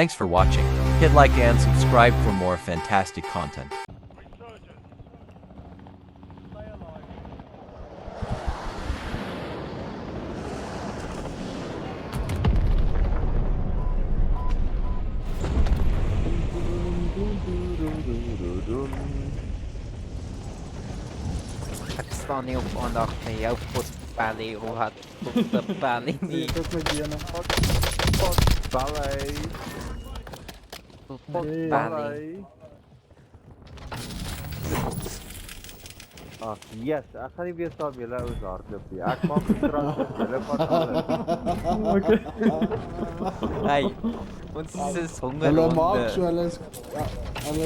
Thanks for watching. Hit like and subscribe for more fantastic content. Ek staan nie op aandag met jou potbelly of wat potbelly nie. Dit met Diana. Ballet. Potbelly. Ag, yes, ek gaan nie weer staan julle ouens hardloop nie. Ek maak gekrag op julle van alles. Hey, ons is honger. Hulle maak so, hulle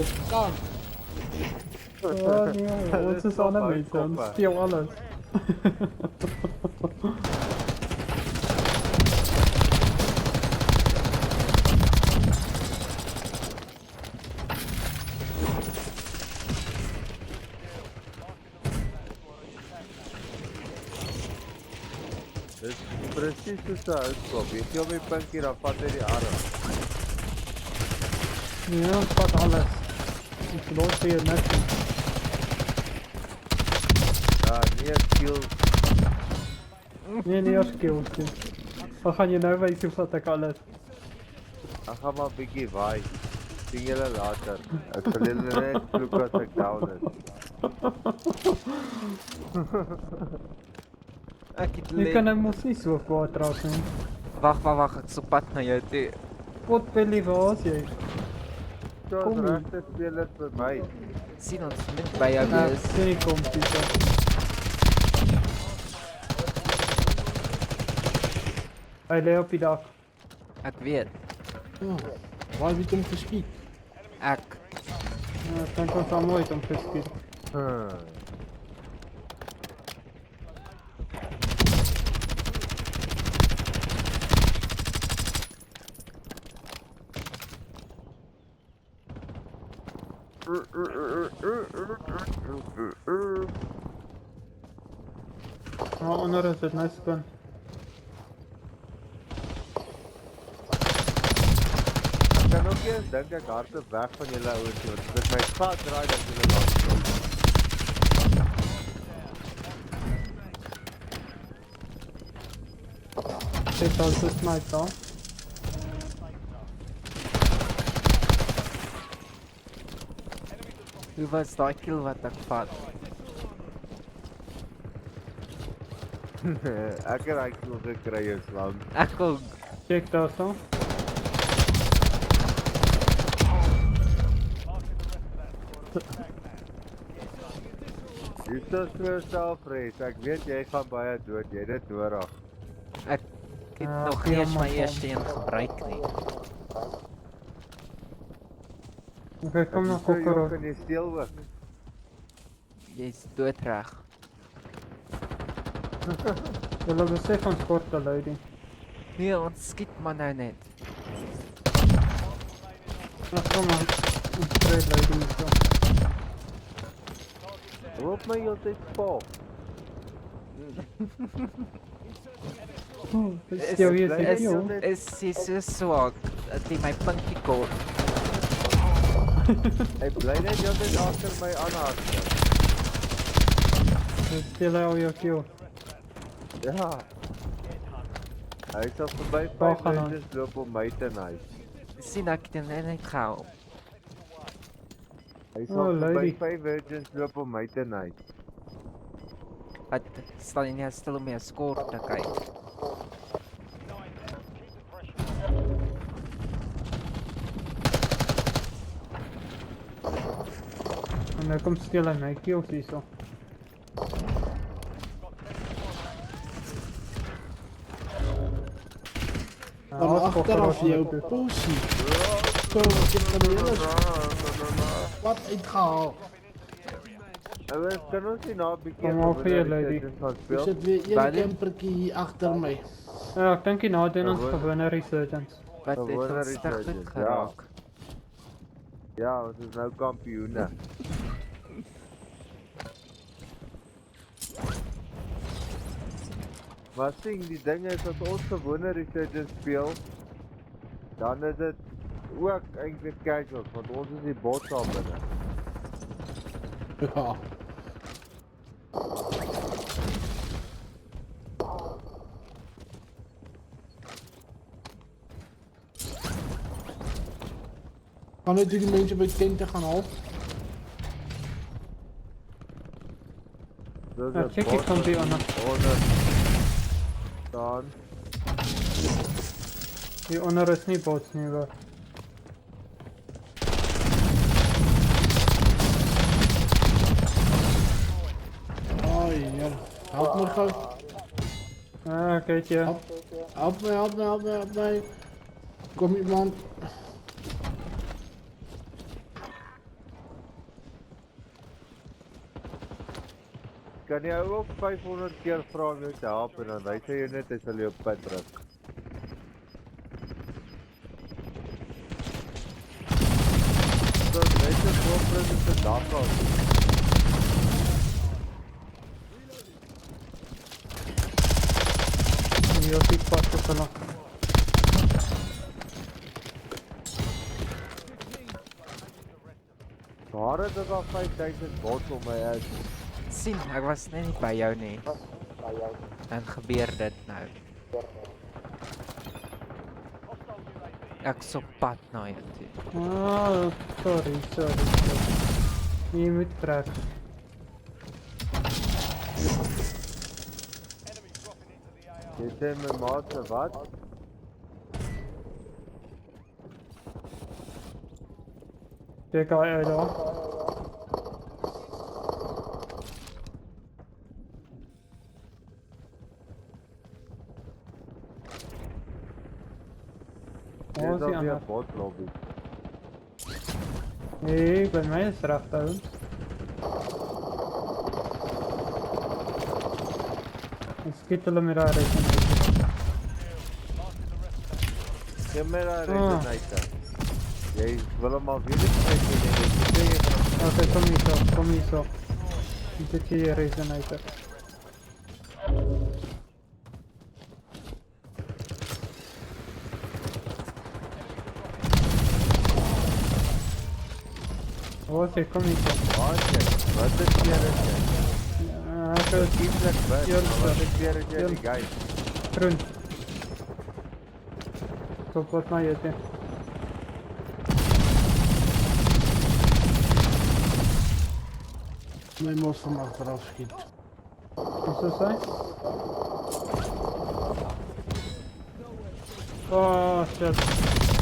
is kan. Oh nee, ons is ander mense, ons steel alles. Dis presies soos 'n houtkop. Jy sien my pinkie dan vat hy die arm. Nee, ons vat alles. Ons los hier net. Ja, nee skills. Nee, skills nie. Dan gaan jy nou weet hoe vat ek alles. Ek gaan maar 'n bietjie waai. Sien julle later. Ek sal julle net vloek as ek down is. Ek het Jy kan nou mos nie so kwaad raak nie. Wag, ek sop pad na jou toe. Potbelly, waar is jy? Daar's Kom. regte spelers vir my. Sien ons net by jou Ja, wees. sien ek kom, Pieter. Hy lê op die dak. Ek weet. Ja, waar het hom geskiet? Ek Ja, ek dink ons almal het hom geskiet. Ja, onder is dit nice spin. Ek kan ook eens dink ek hardloop weg van julle ouens want dit my gat draai dat julle langs kom. Dit is dus my taal. hoe was daai kill wat ek vat? Ek het daai kill gekry jou slang. Ek ook. Check daar so. Jy sê so selfres. Ek weet jy gaan baie dood. Jy het dit nodig. Ek het Ja, nog gee nie eens hom my maar eerste een gebruik nie. Okay, kom nog kokker. Kan jy steel ook? Jy's doodreg. Julle besef ons kort te lady. Nee, ons skiet maar nou net. Ja, kom maar. Ons kry lady so. Roep my altyd vol. Stel hier Is- sê jy. Is so swak dat jy my pinkie kort. Hy bly net altyd agter my aanhardloop. Stel al jou kill. Ja. Hy sal verby Waar 5 gaan hy? minute loop om my te nice. Sien ek het hom net gehelp. Hy Oh, sal verby lady. 5 virgins loop om my te nice. Wat staan jy nie stil om my skort te kyk? En nou kom stel hy my kills hierso. Dan agteraf jou posie. So, ek het hom hele wat uitgehaal. Ons kan ons nie na 'n bietjie Kom maar vir lady. gaan Ek speel. sit weer een Baie. campertjie hier agter my. Ja, ek dink nou doen ons gewone resurgence. Wat het Gewone ons stig resurgence, goed geraak? Ja, ons is nou kampioene. Maar sien, die ding is as ons gewone resurgence speel, dan is dit ook eintlik casuals, want ons is die bots al binne. Ja. Kan net die mensen bij tenten gaan halen? Dis Ja, 'n check bot ek kom die onder. onder staan. Die onder is nie bots nie, hoor. Oh ja, help me gauw. Ah, kijk je. Help me, help me, help me, help me. Kom iemand. Kan jy ook 500 keer vra om jou te help en dan wys jy net as hulle op pad druk. So, net so voorprins is daar al. Hier op die pad op hulle. Daar het dit al 5000 bots om my uit. Sien, ek was net nie by jou nie. Dan gebeur dit nou. Ek is op pad na jou toe. Ah, sorry. Je moet trek. Jy sê my maat se wat? Kijk al uit daar. Dis Waar is die alweer ander? bot lobby. Nee, bij mij is het rechthouden. Ik schiet hulle met daar rekening. Gee my daai resonator. Jy wil hom al weer kry jy Oké, kom hier zo. Ik zit hier resonator. Waar is hij? Kom hier zo. Wat is hier is jy? Ek is Dieplik weg, Hier, maar wat sir. is hier is jy die Hier. guy? groen. Stop wat naar je toe. Mijn moest van achteraf schiet. Is dat zo? Oh shit.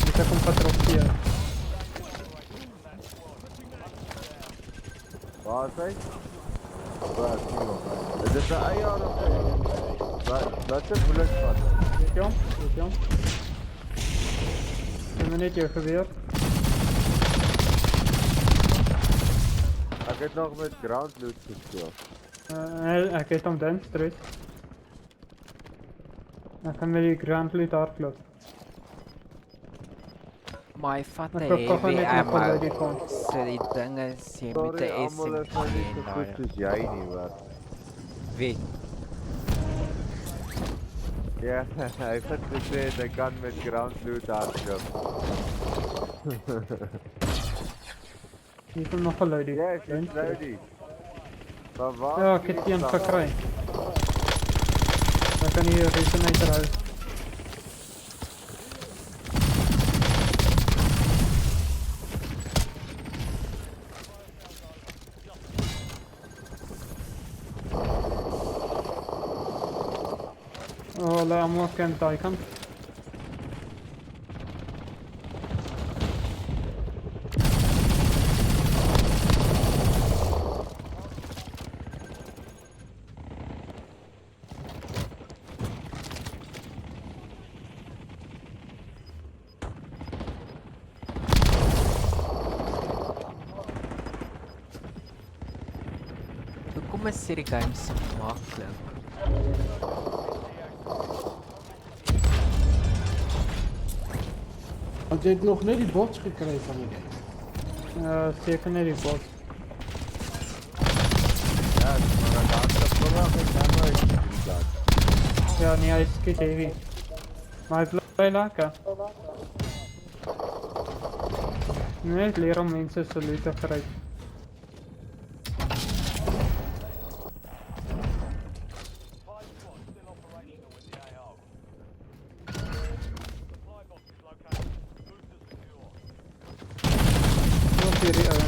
Ik heb een patroon hier. Waar is hy? Waar is hy? Is dit 'n eier of wat is bullet van? Weet je om? Een minuutje geweer. Ek het nog met ground loot gespeel. Ik heb hem dan straight. Dan kan we die Grand Loot hardlopen. My vat Ek die wil toch heavy net een ammo. van die kant. So die ding is, jy moet Sorry, die almal is nou nie so goed SMG soos jy nie, hoor. Wie? Ja, hy het gesê hy kan met ground loot hardloop. Hier is hem nog een lady. Yes, it's ready. Maar waar? Ja, ik heb die een gekregen. Dan kan hier resonator uit. Oh, laat hem ook in die kant. Hoekom is hierdie game so maklik? Want je hebt nog net die bots gekregen van die game. Zeker niet die bot. Ja, maar dan gaat het verwacht en dan nooit gedaan. Ja, nee, hij is kut heavy. Maar hij blijft lekker. Nee, ek leer om mense salute te gryp. Wat hierdie ou.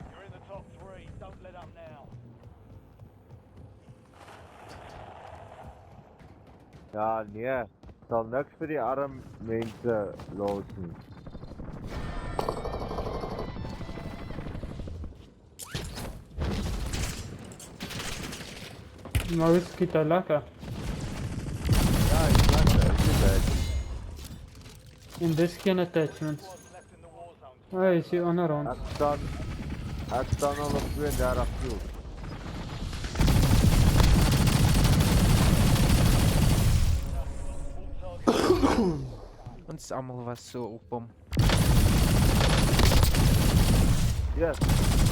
You're in the top 3. Don't let up now. Ja, nee. Sal niks vir die arm mense los nie. Nou skiet hy lekker. Ja, is lekker, is bad. En dis geen attachments. Left in the war zone. Hy is hier onder ons. Ek staan al op 32 kills. Ons almal was so op hom. Ja,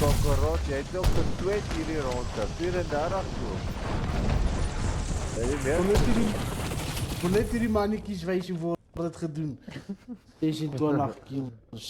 Kokorot, jy het ook gesweet hierdie ronde, 34 kills. Voor net hierdie mannetjies wys hoe word dit gedoen. 26 kills.